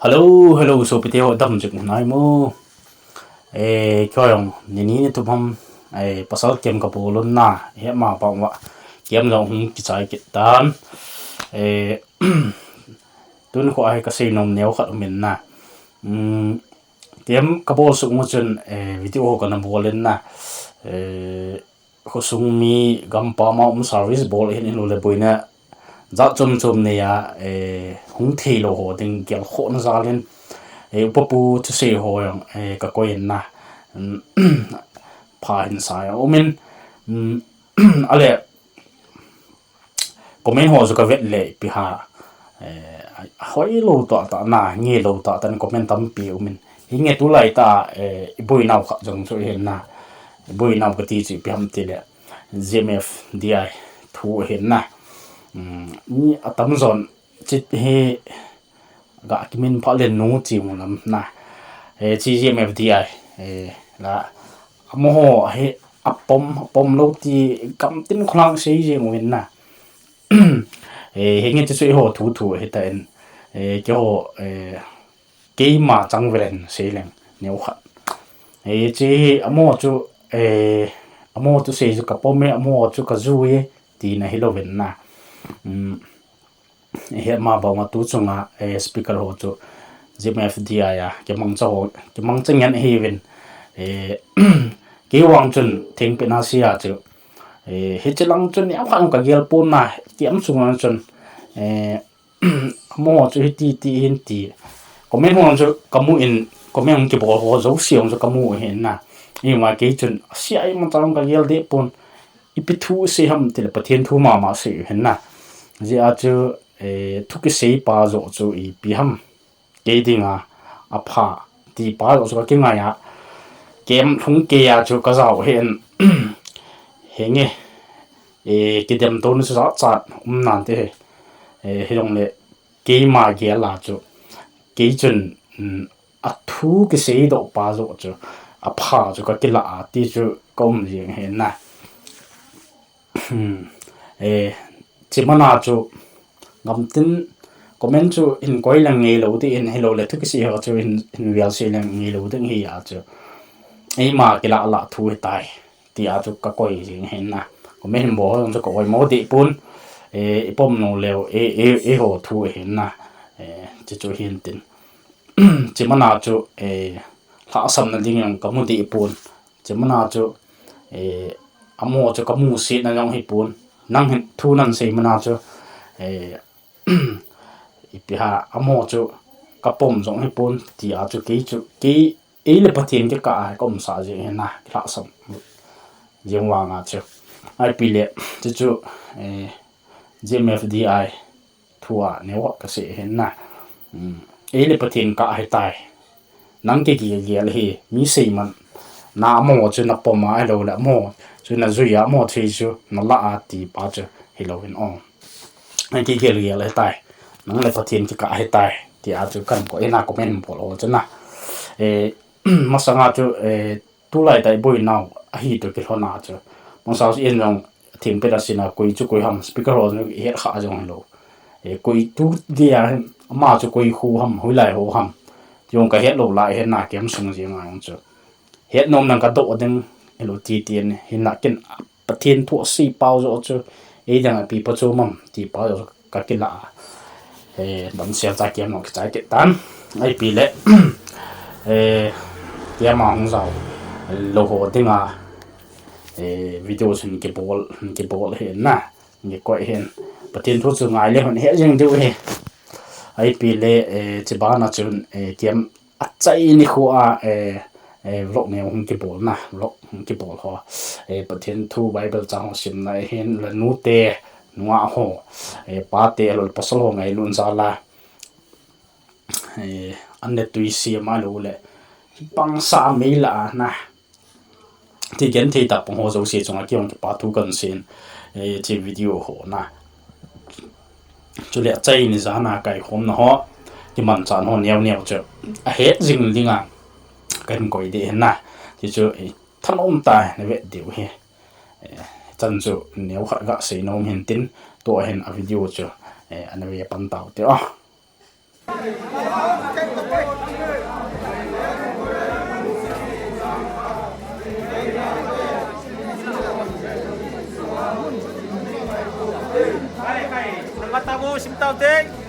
Hello, hello, so piti ho dam juk nai mo. Kyoyong nini tu pam pasal kem ka polon na he ma pa wa kem lo hung ki chai ki tan. Tun ko ai ka sei nom neo khat min na. Kem ka bol su ngo chun video ka na bolen na. Ko sung mi gam pa ma service bol hin lo le boina za chum chum ne ya hung thei lo ho ding gel kho na zalin upapu tu sei ho yang ka koin na pa hin sai omin ale komen ho zo ka vet le pi ha hoi lo to ta na nge lo ta tan komen tam pi omin hinge tu lai ta iboi nau kha jong so hin na iboi nau ka ti chi pi ham ti le gmf di thu hin na ni atam zon chit he ga kimin pha len nu chi mu lam na chi gmfdi la mo ho he apom lo ti kam tin khlang sei je mu na he nge ti sui ho thu he ta en ke ho ke ma chang velen sei leng neu khat chi amo chu amo tu sei ju ka pome amo chu ka zu ye ti na hiloven na he ma ba ma tu chunga speaker ho chu gmfdi ya ke mang cha ho ke mang chang yan heven ke wang chun thing pe na sia chu he chelang chun ya khang ka gel pon na tiam chunga chun mo chu ti hin ti comment ho chu kamu in comment ke bo ho zo siong chu kamu hen na ni ma ke chun sia ai ma chang ka gel de pon ipi thu se ham til pathian thu ma se hen na ji a chu thu ki sei pa zo chu I pi ham ke dinga a pha ti pa zo chu ka nga ya kem thung ke ya chu ka zau hen henge ke dem ton su cha nan te he long le ke ma ge la chu ke chun a thu ki sei do pa zo chu a pha chu ka ki la ti chu kom ji hen na chỉ mà nào chú ngắm tin comment chú in quay là nghề lâu thì in hello là thức gì họ chú in video xem là nghề lâu thì nghề à chú ấy mà cái lạ thu tài thì à chú các quay gì hen na comment bỏ ông chú quay mỗi địa bún bom nô lều họ thu hen na chỉ chú hiện tin chỉ mà nào chú lạ sầm là tiếng cái một địa bún chỉ mà nào chú amo chú cái mu xịt là trong hệ bún năng thu năng xây mà nào chứ ipi ha amo chu kapom zong he pon ti a chu ki e le patien ke ka kom sa je na kha sam jeng wa nga chu ai pi le chu gmfdi thua ne wa ka se hen na e le patien ka he tai nang ke ki ge le hi mi sei man na mo chu na pom ma lo la mo chu na zu ya mo thi chu na la a ti pa chu hello in on anh kia kia lìa lại tài nó lại phát triển cái cả hệ tài thì áp dụng cần có ena comment bỏ lỡ cho na mà sang áp dụng tu lại tại buổi nào hi được cái hôm nào chứ mà sao yên rằng thêm bây giờ xin là quay chú quay hầm speaker rồi nó hết khá trong lỗ quay tu đi mà chú quay khu hầm hồi lại hồ hầm dùng cái hết lỗ lại hết nà kiếm sung gì mà chứ hết nôm năng cái độ đừng lỗ ti tiền hiện là cái phát triển thuốc xì bao rồi chứ ấy rằng là bị bắt chỗ mầm thì bao giờ các cái lạ đóng xe ra kiếm một cái trái kiện tan ấy bị lệ kia mà không giàu lô hồ tiếng à video trên cái bộ hiện na cái quậy hiện bắt tiền thuốc dùng ai lên hết riêng đâu he ấy bị lệ chỉ bảo là chuyện kiếm chạy ni khoa vlog này không cái bộ na vlog cái bộ họ bắt tiền thu bible trang xin lại hiện là nút tè ngoa ho pa te lo pasal ho ngai lun sala ande tui si ma lo le pang sa me la na ti gen thi ta pong ho zo si chong a kyong pa tu kan sin ti video ho na chu le chai ni za na kai khom na ho ki man chan ho neo chu a he jing linga kan koi de na ti chu thanom ta ne ve diu he chân chu nếu khát gạ xây nông hiện tin tôi hiện ở video chu anh về pan tàu tiêu 나갔다고 심다운땡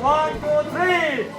One, two, three.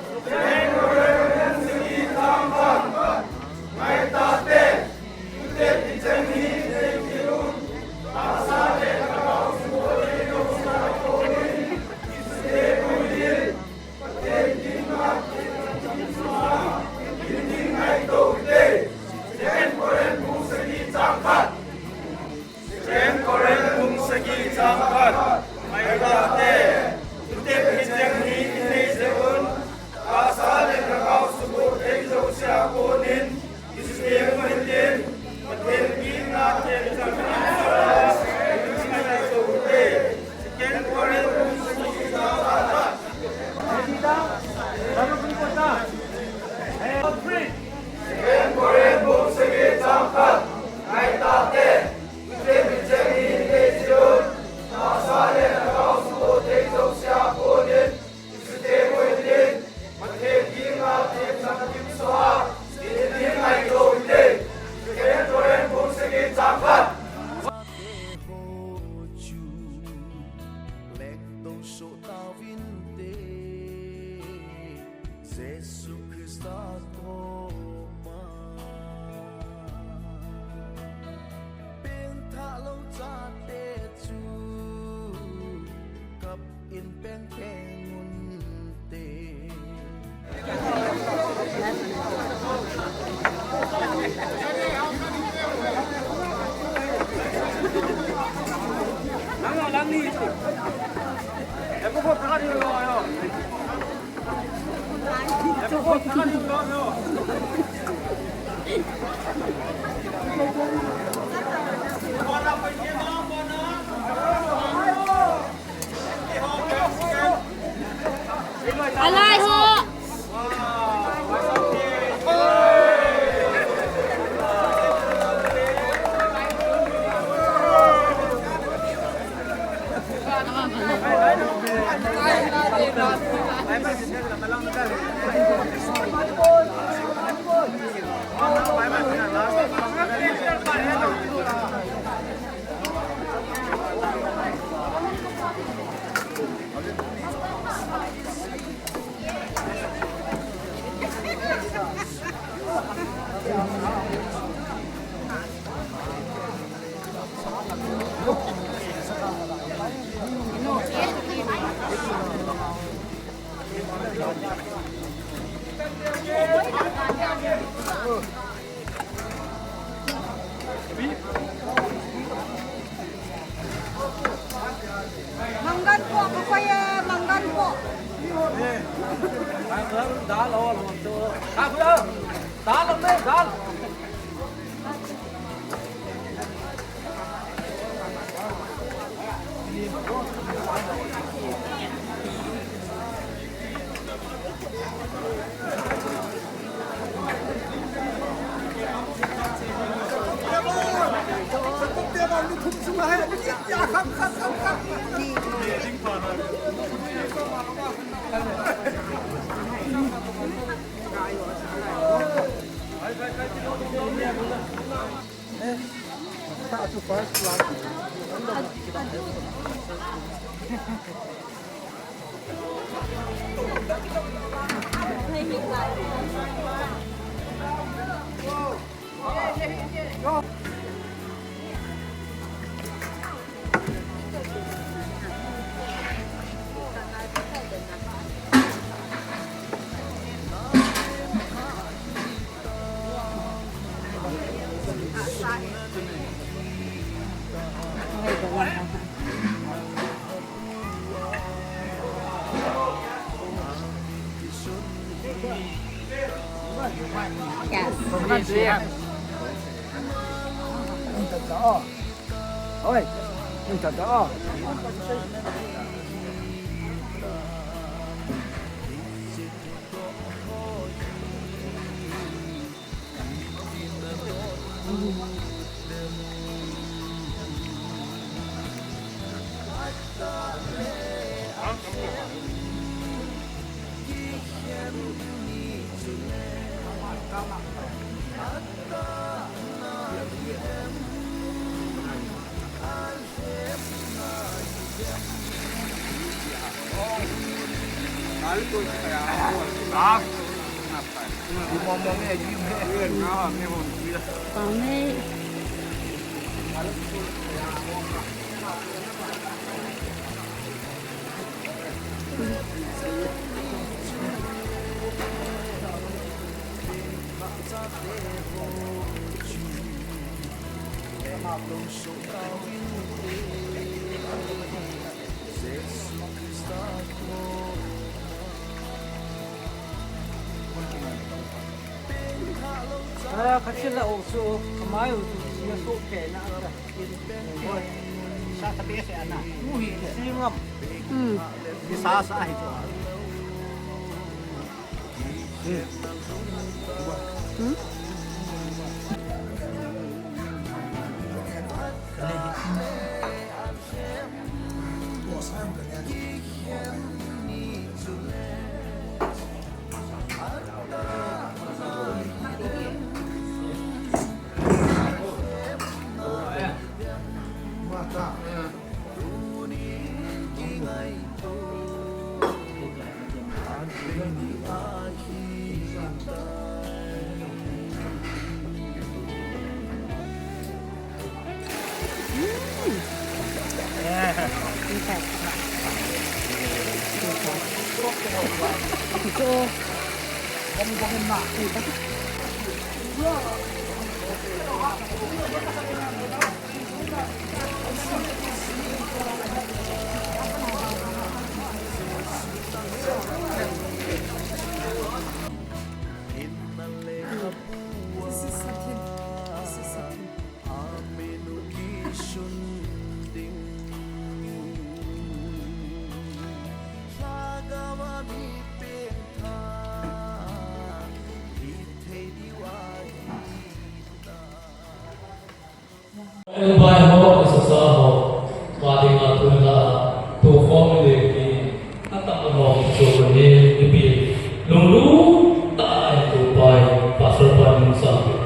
Alay ho. Manggan po, kapaya manggan po. Đá lo là một chỗ. À bây giờ đá lắm đấy, đá. Yes. Ôi, mình thật đó. Kami. 같이 나오소. 그마요. 이거 쏘게 나가. Sa tabi kasi ana. Singam. Isasa ito. By ho is a saw, Martin Atuna, to form the Atamon, so the be Lulu, I to buy Pastor Pan Sam.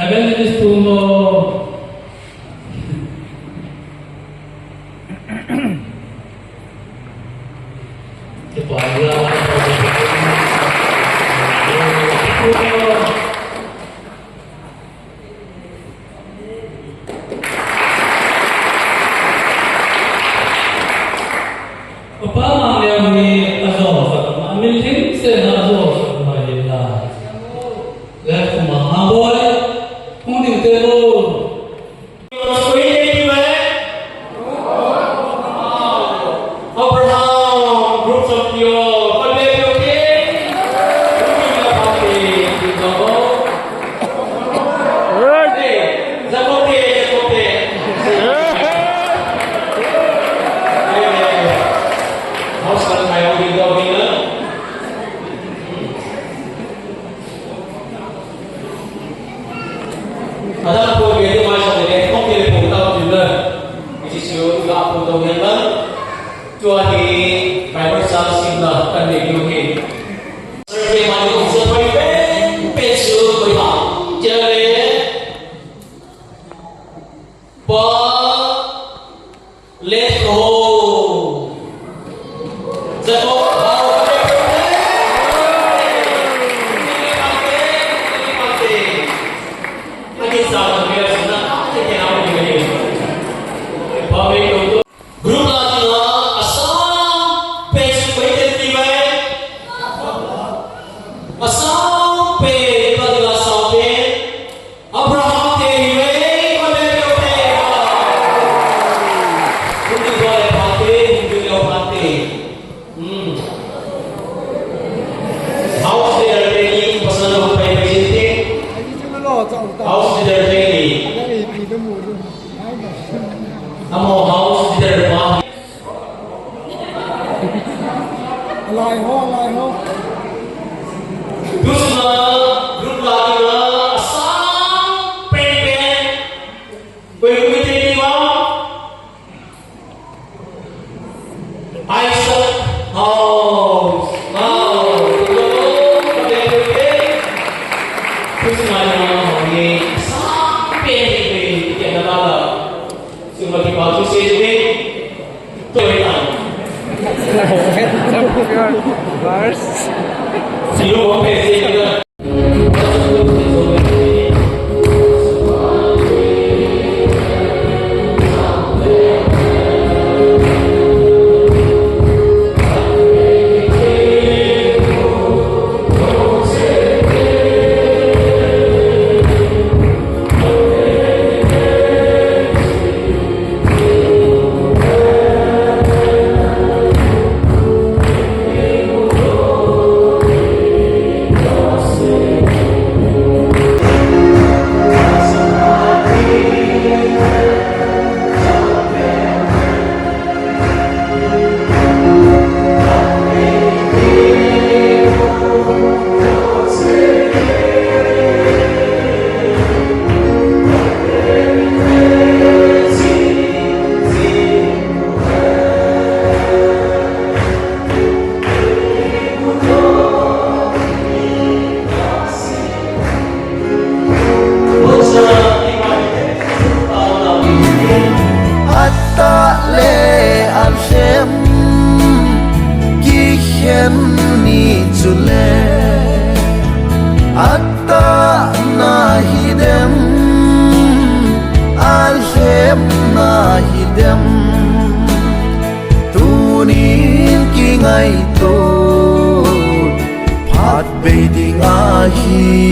Evangelist Puno Dusma grup lagi sang pen berikut ini Aisyah Ai tu phat be ding a hi